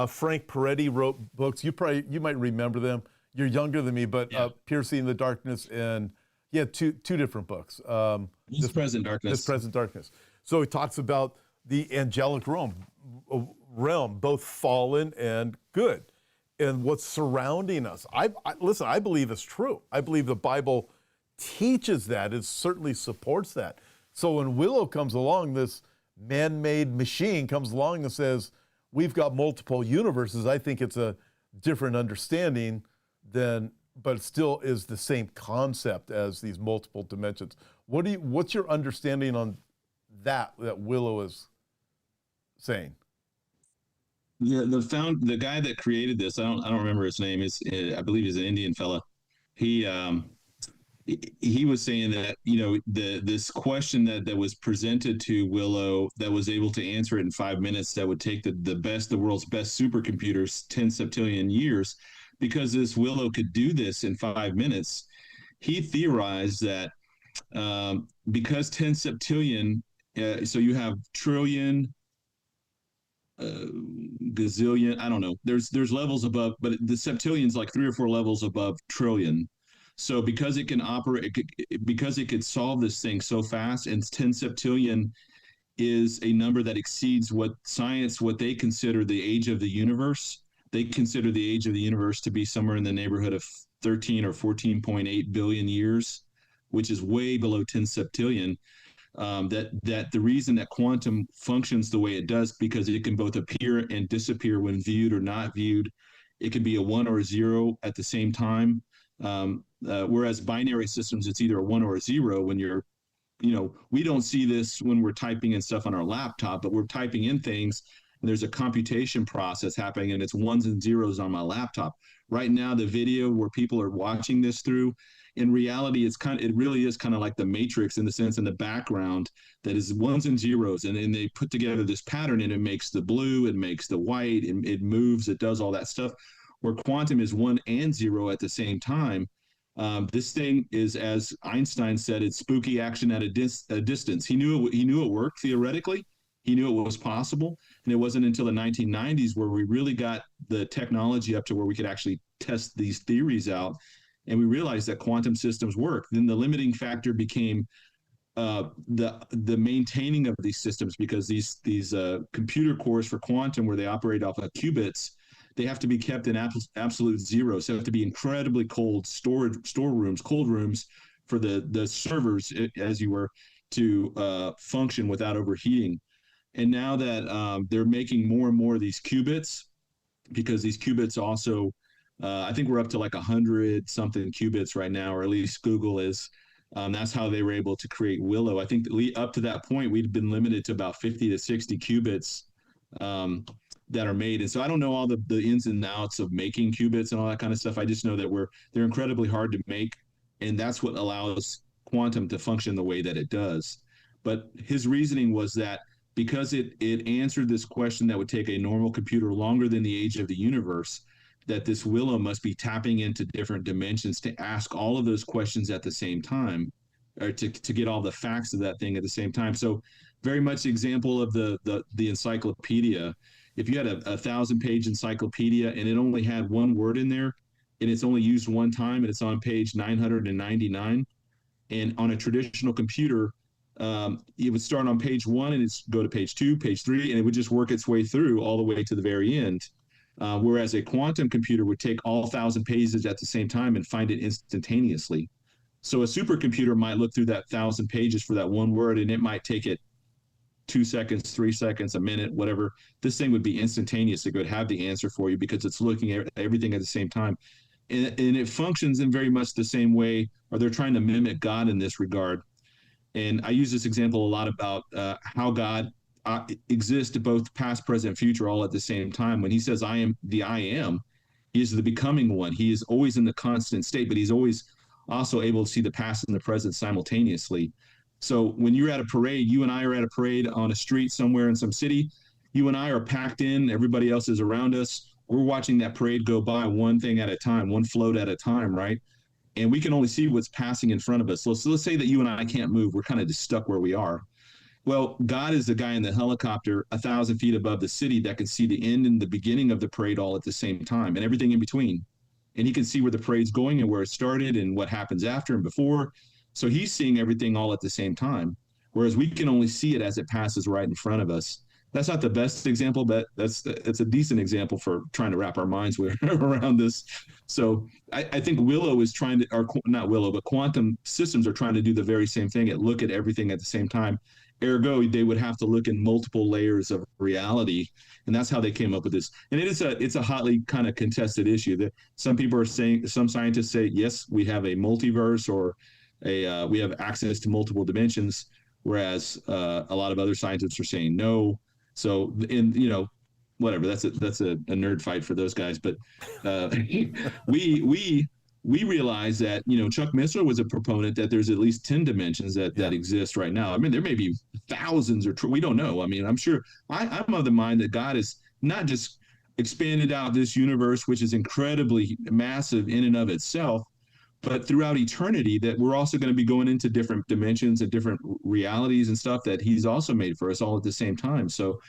Frank Peretti wrote books. You might remember them. You're younger than me, but Piercing the Darkness, and he had two different books. This Present Darkness. This Present Darkness. So he talks about the angelic realm, both fallen and good, and what's surrounding us. Listen, I believe it's true. I believe the Bible teaches that. It certainly supports that. So when Willow comes along, this man-made machine comes along and says, we've got multiple universes, I think it's a different understanding but it still is the same concept as these multiple dimensions. What's your understanding on that Willow is saying? Yeah, the guy that created this, I don't remember his name. I believe he's an Indian fella. He was saying that, this question that was presented to Willow, that was able to answer it in 5 minutes, that would take the world's best supercomputers 10 septillion years, because this Willow could do this in 5 minutes. He theorized that because 10 septillion, so you have trillion, gazillion, I don't know. There's levels above, but the septillion's like 3 or 4 levels above trillion. So because it can operate, because it could solve this thing so fast, and 10 septillion is a number that exceeds what they consider the age of the universe. They consider the age of the universe to be somewhere in the neighborhood of 13 or 14.8 billion years, which is way below 10 septillion. That the reason that quantum functions the way it does, because it can both appear and disappear when viewed or not viewed. It can be a 1 or a 0 at the same time. Whereas binary systems, it's either a 1 or a 0 when you're, we don't see this when we're typing in stuff on our laptop, but we're typing in things and there's a computation process happening and it's 1s and 0s on my laptop. Right now, the video where people are watching this through, in reality, it really is kind of like the Matrix, in the sense, in the background, that is 1s and 0s. And then they put together this pattern and it makes the blue, it makes the white, it moves, it does all that stuff. Where quantum is 1 and 0 at the same time. This thing is, as Einstein said, it's spooky action at a distance. He knew it worked theoretically. He knew it was possible. And it wasn't until the 1990s where we really got the technology up to where we could actually test these theories out. And we realized that quantum systems work. Then the limiting factor became the maintaining of these systems, because these computer cores for quantum, where they operate off of qubits, they have to be kept in absolute zero. So they have to be incredibly cold cold rooms for the servers, as you were, to function without overheating. And now that they're making more and more of these qubits, because these qubits also I think we're up to like 100 something qubits right now, or at least Google is. That's how they were able to create Willow. I think up to that point, we'd been limited to about 50 to 60 qubits um, that are made. And so I don't know all the ins and outs of making qubits and all that kind of stuff. I just know that they're incredibly hard to make. And that's what allows quantum to function the way that it does. But his reasoning was that because it answered this question that would take a normal computer longer than the age of the universe, that this Willow must be tapping into different dimensions to ask all of those questions at the same time, or to get all the facts of that thing at the same time. So very much example of the encyclopedia. If you had a 1,000-page encyclopedia and it only had one word in there, and it's only used one time, and it's on page 999, and on a traditional computer, it would start on page one and it's go to page two, page three, and it would just work its way through all the way to the very end. Whereas a quantum computer would take all 1,000 pages at the same time and find it instantaneously. So a supercomputer might look through that 1,000 pages for that one word, and it might take it 2 seconds, 3 seconds, a minute, whatever. This thing would be instantaneous. It would have the answer for you because it's looking at everything at the same time. And it functions in very much the same way, or they're trying to mimic God in this regard. And I use this example a lot about how God exists both past, present, future, all at the same time. When he says, I am the I am, he is the becoming one. He is always in the constant state, but he's always also able to see the past and the present simultaneously. So when you're at a parade, you and I are at a parade on a street somewhere in some city, you and I are packed in, everybody else is around us. We're watching that parade go by one thing at a time, one float at a time, right? And we can only see what's passing in front of us. So let's say that you and I can't move. We're kind of just stuck where we are. Well, God is the guy in the helicopter 1,000 feet above the city that can see the end and the beginning of the parade all at the same time and everything in between. And he can see where the parade's going and where it started and what happens after and before. So he's seeing everything all at the same time, whereas we can only see it as it passes right in front of us. That's not the best example, but it's a decent example for trying to wrap our minds around this. So I think Willow is trying to, or not Willow, but quantum systems are trying to do the very same thing, and look at everything at the same time. Ergo, they would have to look in multiple layers of reality, and that's how they came up with this. And it's a hotly kind of contested issue. That some people are saying, some scientists say, yes, we have a multiverse, or we have access to multiple dimensions, whereas a lot of other scientists are saying no. So, whatever. That's a nerd fight for those guys. But we realize that Chuck Missler was a proponent that there's at least 10 dimensions that exist right now. I mean, there may be thousands, or we don't know. I mean, I'm sure I'm of the mind that God has not just expanded out this universe, which is incredibly massive in and of itself, but throughout eternity, that we're also going to be going into different dimensions and different realities and stuff that he's also made for us all at the same time. So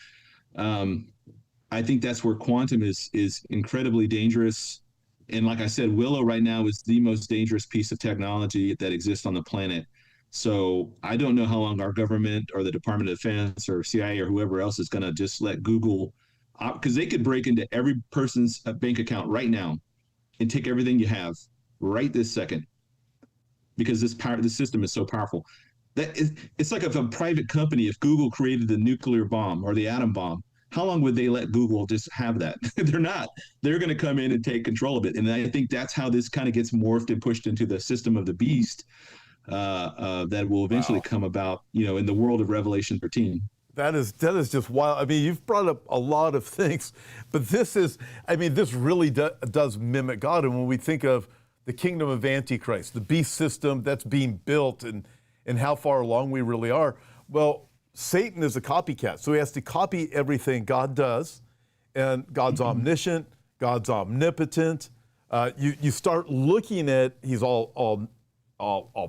I think that's where quantum is incredibly dangerous. And like I said, Willow right now is the most dangerous piece of technology that exists on the planet. So I don't know how long our government or the Department of Defense or CIA or whoever else is going to just let Google, because they could break into every person's bank account right now and take everything you have right this second, because this system is so powerful. It's like if a private company, if Google created the nuclear bomb or the atom bomb, how long would they let Google just have that? They're not. They're going to come in and take control of it. And I think that's how this kind of gets morphed and pushed into the system of the beast that will eventually come about, in the world of Revelation 13. That is just wild. I mean, you've brought up a lot of things, but this really does mimic God. And when we think of the kingdom of Antichrist, the beast system that's being built, and how far along we really are, well, Satan is a copycat. So he has to copy everything God does, and God's omniscient, God's omnipotent. You start looking at, he's all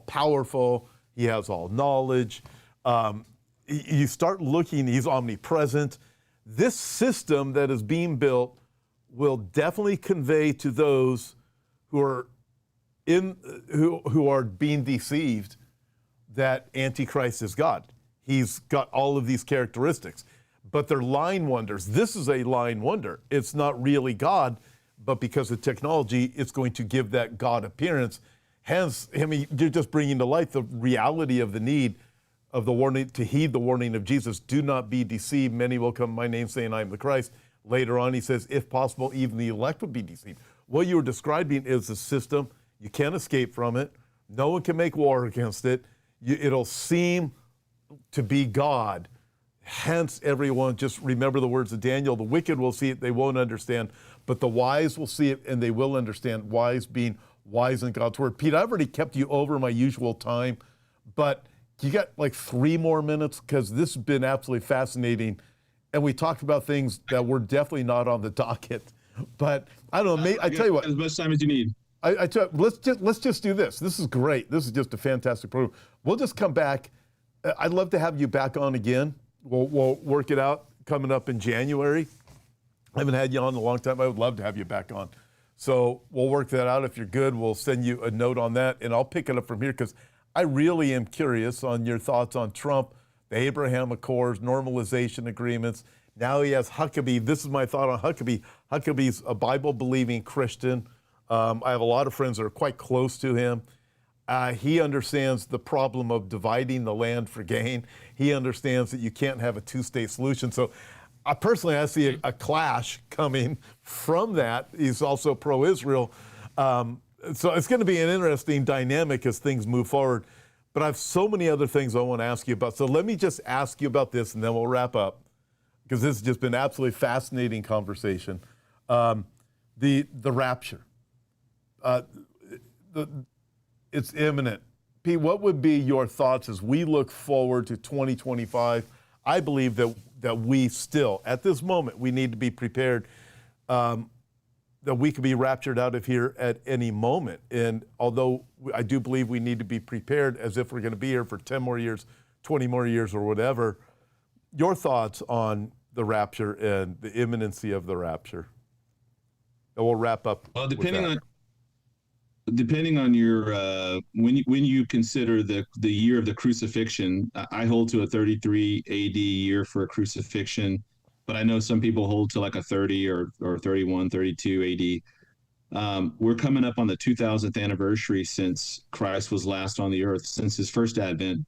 powerful, he has all knowledge. You start looking, he's omnipresent. This system that is being built will definitely convey to those who are being deceived that Antichrist is God. He's got all of these characteristics, but they're lying wonders. This is a lying wonder. It's not really God, but because of technology, it's going to give that God appearance. Hence, you're just bringing to light the reality of the need of the warning, to heed the warning of Jesus. Do not be deceived. Many will come in my name saying I am the Christ. Later on, he says, if possible, even the elect will be deceived. what you were describing is a system. You can't escape from it. No one can make war against it. It'll seem to be God. Hence, everyone, just remember the words of Daniel. The wicked will see it, they won't understand, but the wise will see it and they will understand. Wise being wise in God's word. Pete, I've already kept you over my usual time, but you got like 3 more minutes, because this has been absolutely fascinating. And we talked about things that were definitely not on the docket. But I don't know, I tell you what. As much time as you need. I tell you, let's just do this. This is great. This is just a fantastic program. We'll just come back. I'd love to have you back on again. We'll work it out coming up in January. I haven't had you on in a long time. I would love to have you back on. So we'll work that out. If you're good, we'll send you a note on that, and I'll pick it up from here, because I really am curious on your thoughts on Trump, the Abraham Accords, normalization agreements. Now he has Huckabee. This is my thought on Huckabee. Huckabee's a Bible-believing Christian. I have a lot of friends that are quite close to him. He understands the problem of dividing the land for gain. He understands that you can't have a 2-state solution. So personally, I see a clash coming from that. He's also pro-Israel. So it's going to be an interesting dynamic as things move forward. But I have so many other things I want to ask you about. So let me just ask you about this, and then we'll wrap up, because this has just been an absolutely fascinating conversation. The rapture. It's imminent. Pete, what would be your thoughts as we look forward to 2025? I believe that we still, at this moment, we need to be prepared, that we could be raptured out of here at any moment. And although I do believe we need to be prepared as if we're going to be here for 10 more years, 20 more years, or whatever, your thoughts on the rapture and the imminency of the rapture? And we'll wrap up. Well, depending on your when you consider the year of the crucifixion, I hold to a 33 AD year for a crucifixion, but I know some people hold to like a 30 or 31, 32 AD. We're coming up on the 2000th anniversary since Christ was last on the earth, since his first advent.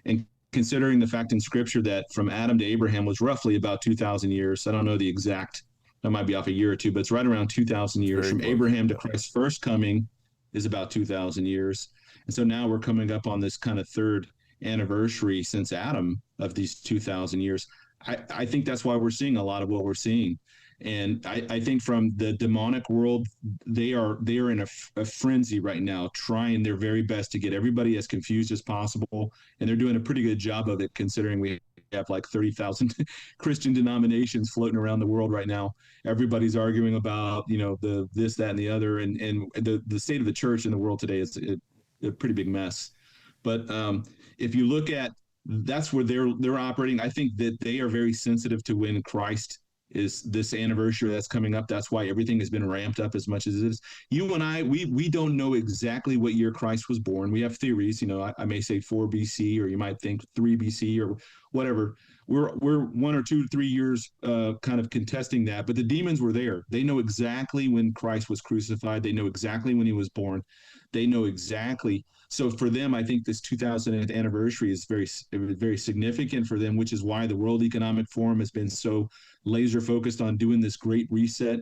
And considering the fact in Scripture that from Adam to Abraham was roughly about 2,000 years, I don't know the exact, that might be off a year or two, but it's right around 2,000 years. From Abraham to Christ's first coming is about 2,000 years. And so now we're coming up on this kind of third anniversary since Adam of these 2,000 years. I think that's why we're seeing a lot of what we're seeing. And I think from the demonic world, they are in a frenzy right now, trying their very best to get everybody as confused as possible. And they're doing a pretty good job of it, considering we have like 30,000 Christian denominations floating around the world right now. Everybody's arguing about, the this, that, and the other. And the state of the church in the world today is a pretty big mess. But if you look at, that's where they're operating. I think that they are very sensitive to when Christ is this anniversary that's coming up. That's why everything has been ramped up as much as it is. You and I, we don't know exactly what year Christ was born. We have theories. I may say 4 BC, or you might think 3 BC, or whatever. We're 1 or 2 or 3 years kind of contesting that. But the demons were there. They know exactly when Christ was crucified. They know exactly when he was born. They know exactly. So for them, I think this 2000th anniversary is very, very significant for them, which is why the World Economic Forum has been so laser focused on doing this great reset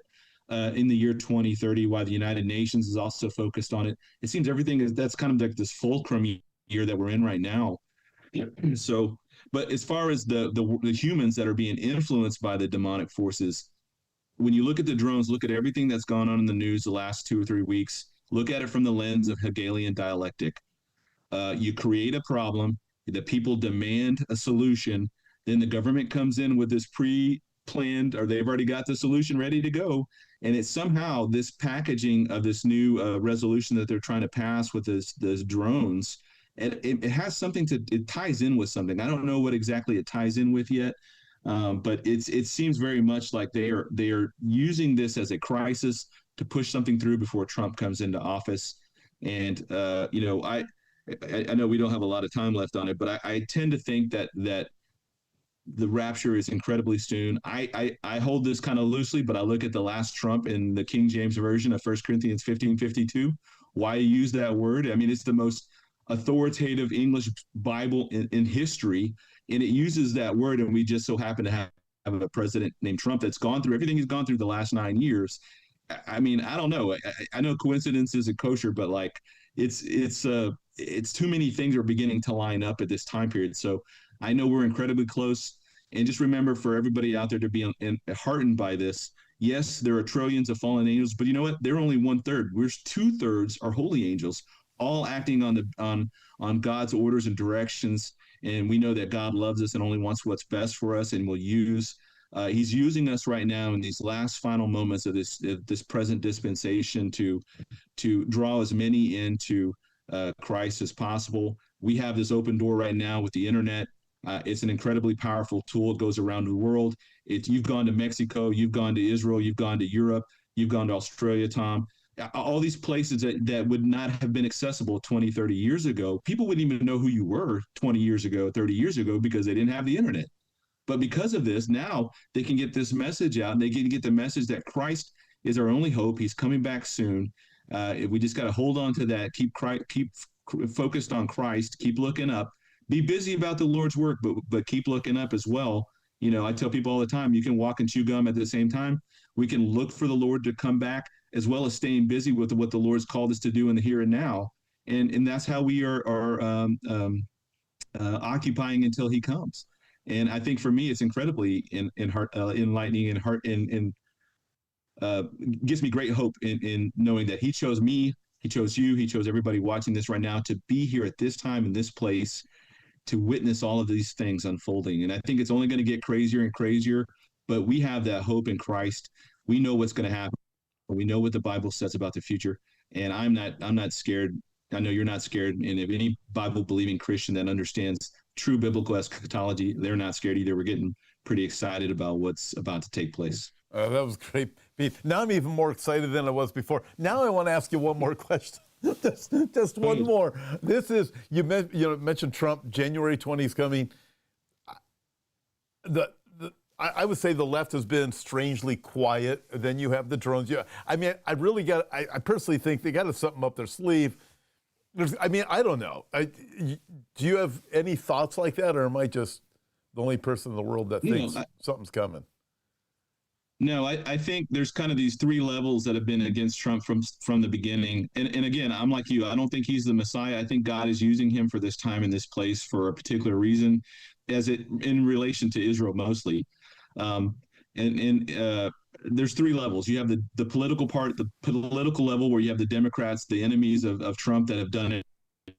in the year 2030, why the United Nations is also focused on it. It seems that's kind of like this fulcrum year that we're in right now. So, but as far as the humans that are being influenced by the demonic forces, when you look at the drones, look at everything that's gone on in the news the last 2 or 3 weeks, look at it from the lens of Hegelian dialectic. You create a problem, the people demand a solution, then the government comes in with this pre-planned, or they've already got the solution ready to go, and it's somehow this packaging of this new resolution that they're trying to pass with those drones, and it has something it ties in with something. I don't know what exactly it ties in with yet, but it seems very much like they are using this as a crisis to push something through before Trump comes into office. And I know we don't have a lot of time left on it, but I tend to think that the rapture is incredibly soon. I hold this kind of loosely, but I look at the last Trump in the King James Version of 1 Corinthians 15:52. Why use that word? I mean, it's the most authoritative English Bible in history, and it uses that word, and we just so happen to have a president named Trump that's gone through everything he's gone through the last 9 years. I mean, I don't know. I know coincidence isn't kosher, but like it's too many things are beginning to line up at this time period. So I know we're incredibly close. And just remember, for everybody out there to be heartened by this, yes, there are trillions of fallen angels, but you know what? They're only one third. We're two-thirds are holy angels, all acting on God's orders and directions. And we know that God loves us and only wants what's best for us, and will use. He's using us right now in these last final moments of this present dispensation to draw as many into Christ as possible. We have this open door right now with the internet. It's an incredibly powerful tool. It goes around the world. You've gone to Mexico, you've gone to Israel, you've gone to Europe, you've gone to Australia, Tom. All these places that would not have been accessible 20, 30 years ago. People wouldn't even know who you were 20 years ago, 30 years ago, because they didn't have the internet. But because of this, now they can get this message out, and they can get the message that Christ is our only hope. He's coming back soon. We just got to hold on to that. Keep focused on Christ. Keep looking up. Be busy about the Lord's work, but keep looking up as well. You know, I tell people all the time, you can walk and chew gum at the same time. We can look for the Lord to come back, as well as staying busy with what the Lord's called us to do in the here and now. And that's how we are occupying until He comes. And I think for me, it's incredibly enlightening and heart and gives me great hope in knowing that He chose me, He chose you, He chose everybody watching this right now to be here at this time in this place to witness all of these things unfolding. And I think it's only going to get crazier and crazier, but we have that hope in Christ. We know what's going to happen. We know what the Bible says about the future, and I'm not scared. I know you're not scared. And if any Bible-believing Christian that understands true biblical eschatology, they're not scared either. We're getting pretty excited about what's about to take place. That was great, Pete. Now I'm even more excited than I was before. Now I want to ask you one more question. just one more. This is, you mentioned Trump, January 20th coming. I would say the left has been strangely quiet. Then you have the drones. I mean, I personally think they got something up their sleeve. I don't know. Do you have any thoughts like that, or am I just the only person in the world that thinks something's coming? No, I think there's kind of these three levels that have been against Trump from the beginning. And again, I'm like you. I don't think he's the Messiah. I think God is using him for this time and this place for a particular reason, in relation to Israel mostly. There's three levels. You have the political part, the political level, where you have the Democrats, the enemies of Trump, that have done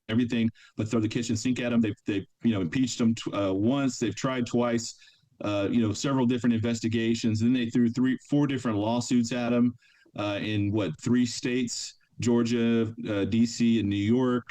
everything but throw the kitchen sink at him. They've impeached him once. They've tried twice. Several different investigations. Then they threw 4 different lawsuits at him in 3 states: Georgia, D.C., and New York.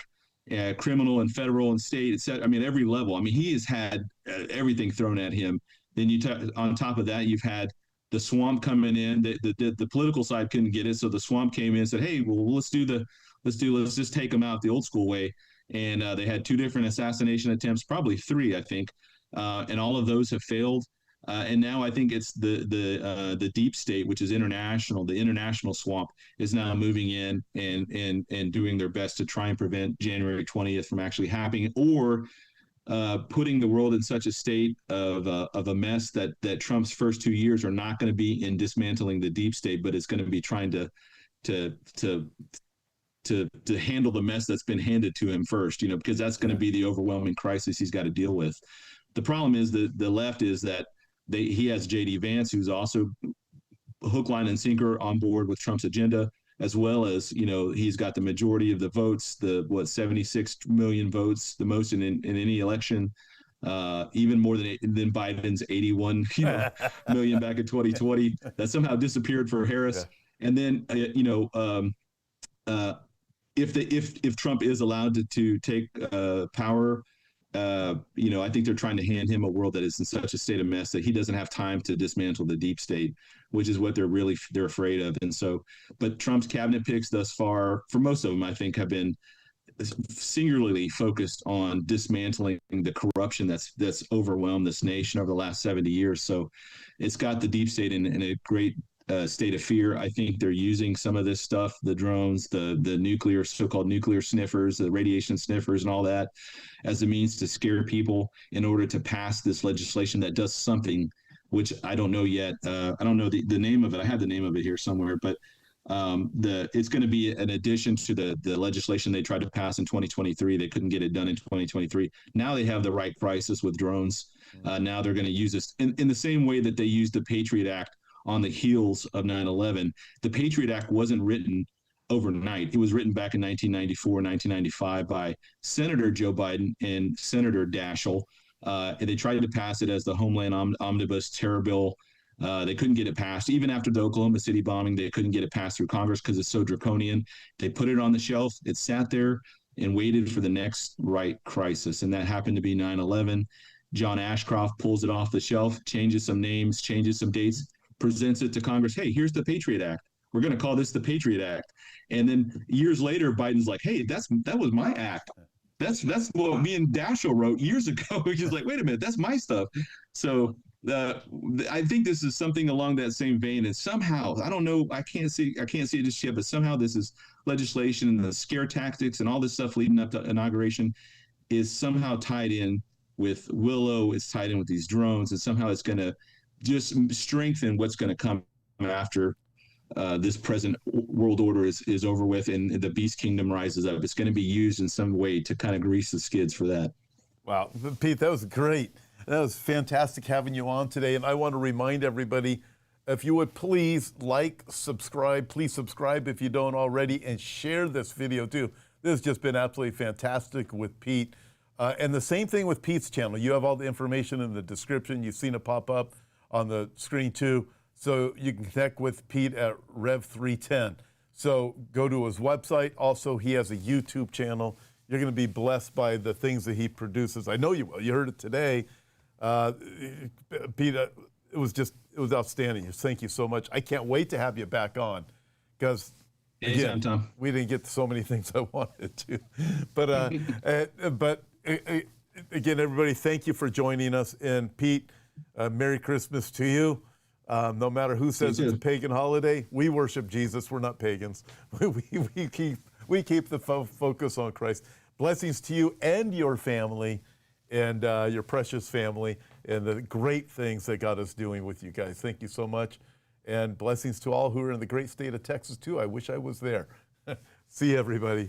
Criminal and federal and state, etc. I mean, every level. I mean, he has had everything thrown at him. Then on top of that, you've had the swamp coming in. The political side couldn't get it, so the swamp came in and said, "Hey, well, let's just take them out the old school way." And they had 2 different assassination attempts, probably 3, I think, and all of those have failed. And now I think it's the deep state, which is international. The international swamp is now moving in and doing their best to try and prevent January 20th from actually happening, or putting the world in such a state of a mess that Trump's first 2 years are not going to be in dismantling the deep state, but it's going to be trying to handle the mess that's been handed to him first, because that's going to be the overwhelming crisis he's got to deal with. The problem is the left is that he has J.D. Vance, who's also hook, line, and sinker on board with Trump's agenda, as well as, he's got the majority of the votes, 76 million votes, the most in any election, even more than Biden's 81 million back in 2020 that somehow disappeared for Harris. Yeah. And then, if Trump is allowed to take power, I think they're trying to hand him a world that is in such a state of mess that he doesn't have time to dismantle the deep state, which is what they're afraid of. And so, but Trump's cabinet picks thus far, for most of them, I think, have been singularly focused on dismantling the corruption that's overwhelmed this nation over the last 70 years. So it's got the deep state in a great state of fear. I think they're using some of this stuff, the drones, the so-called nuclear sniffers, the radiation sniffers and all that, as a means to scare people in order to pass this legislation that does something, which I don't know yet. I don't know the name of it. I have the name of it here somewhere, but It's going to be an addition to the legislation they tried to pass in 2023. They couldn't get it done in 2023. Now they have the right crisis with drones. Now they're going to use this in the same way that they used the Patriot Act on the heels of 9/11. The Patriot Act wasn't written overnight. It was written back in 1994, 1995 by Senator Joe Biden and Senator Daschle. And they tried to pass it as the Homeland Omnibus Terror Bill. They couldn't get it passed. Even after the Oklahoma City bombing, they couldn't get it passed through Congress because it's so draconian. They put it on the shelf. It sat there and waited for the next right crisis. And that happened to be 9/11. John Ashcroft pulls it off the shelf, changes some names, changes some dates, presents it to Congress. Hey, here's the Patriot Act. We're going to call this the Patriot Act. And then years later, Biden's like, hey, that was my act. That's what me and Daschle wrote years ago. He's like, wait a minute, that's my stuff. So I think this is something along that same vein. And somehow, I don't know, I can't see it just yet, but somehow this is legislation and the scare tactics and all this stuff leading up to inauguration is somehow tied in with Willow. It's tied in with these drones, and somehow it's going to just strengthen what's going to come after this present world order is over with and the beast kingdom rises up. It's going to be used in some way to kind of grease the skids for that. Wow. Pete, that was great. That was fantastic having you on today. And I want to remind everybody, if you would please subscribe if you don't already, and share this video too. This has just been absolutely fantastic with Pete. And the same thing with Pete's channel. You have all the information in the description. You've seen it pop up on the screen too. So you can connect with Pete at Rev310. So go to his website. Also, he has a YouTube channel. You're going to be blessed by the things that he produces. I know you will. You heard it today. Pete, it was outstanding. Thank you so much. I can't wait to have you back on because, again, Tom. We didn't get to so many things I wanted to. But again, everybody, thank you for joining us. And Pete, Merry Christmas to you. No matter who says it's a pagan holiday, we worship Jesus. We're not pagans. We keep the focus on Christ. Blessings to you and your family and your precious family and the great things that God is doing with you guys. Thank you so much. And blessings to all who are in the great state of Texas, too. I wish I was there. See you, everybody.